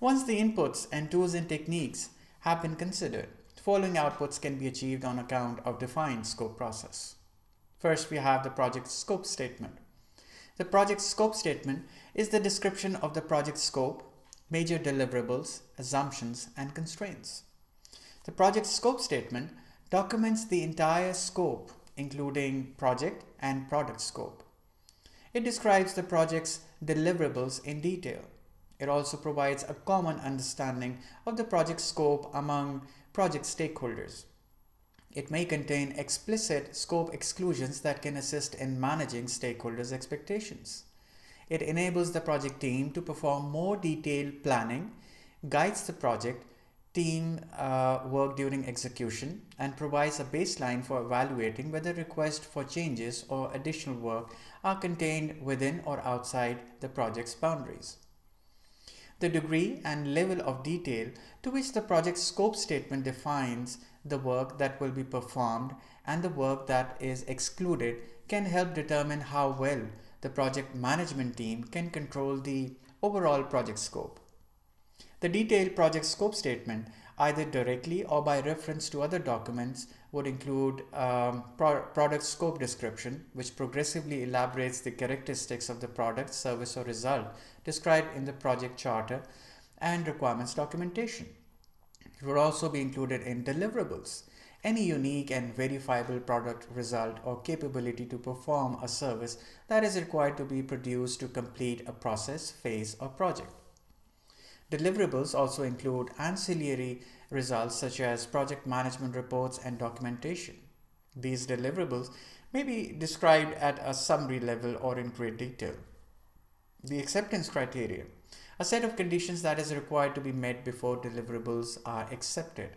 Once the inputs and tools and techniques have been considered, the following outputs can be achieved on account of defined scope process. First, we have the project scope statement. The project scope statement is the description of the project scope, major deliverables, assumptions, and constraints. The project scope statement documents the entire scope, including project and product scope. It describes the project's deliverables in detail. It also provides a common understanding of the project scope among project stakeholders. It may contain explicit scope exclusions that can assist in managing stakeholders' expectations. It enables the project team to perform more detailed planning, guides the project team work during execution, and provides a baseline for evaluating whether requests for changes or additional work are contained within or outside the project's boundaries. The degree and level of detail to which the project scope statement defines the work that will be performed and the work that is excluded can help determine how well the project management team can control the overall project scope. The detailed project scope statement, either directly or by reference to other documents, would include product scope description, which progressively elaborates the characteristics of the product, service, or result described in the project charter, and requirements documentation. It would also be included in deliverables, any unique and verifiable product, result, or capability to perform a service that is required to be produced to complete a process, phase, or project. Deliverables also include ancillary results such as project management reports and documentation. These deliverables may be described at a summary level or in great detail. The acceptance criteria, a set of conditions that is required to be met before deliverables are accepted.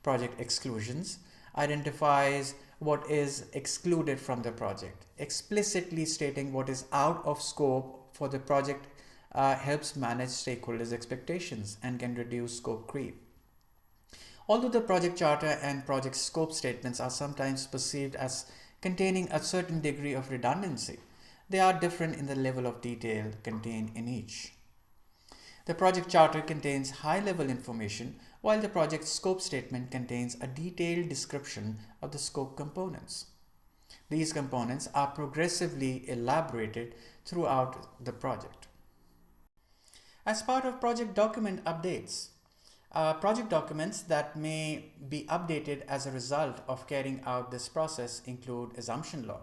Project exclusions identifies what is excluded from the project, explicitly stating what is out of scope for the project helps manage stakeholders' expectations and can reduce scope creep. Although the project charter and project scope statements are sometimes perceived as containing a certain degree of redundancy, they are different in the level of detail contained in each. The project charter contains high-level information, while the project scope statement contains a detailed description of the scope components. These components are progressively elaborated throughout the project. As part of project document updates, project documents that may be updated as a result of carrying out this process include assumption log.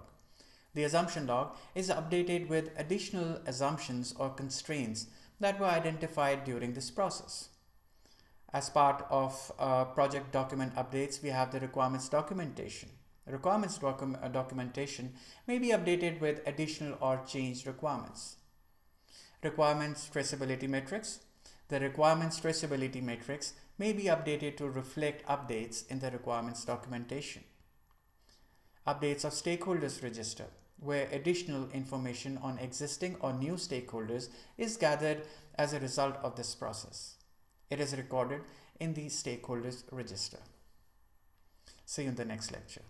The assumption log is updated with additional assumptions or constraints that were identified during this process. As part of project document updates, we have the requirements documentation. Requirements documentation may be updated with additional or changed requirements. Requirements traceability matrix. The requirements traceability matrix may be updated to reflect updates in the requirements documentation. Updates of stakeholders register, where additional information on existing or new stakeholders is gathered as a result of this process. It is recorded in the stakeholders register. See you in the next lecture.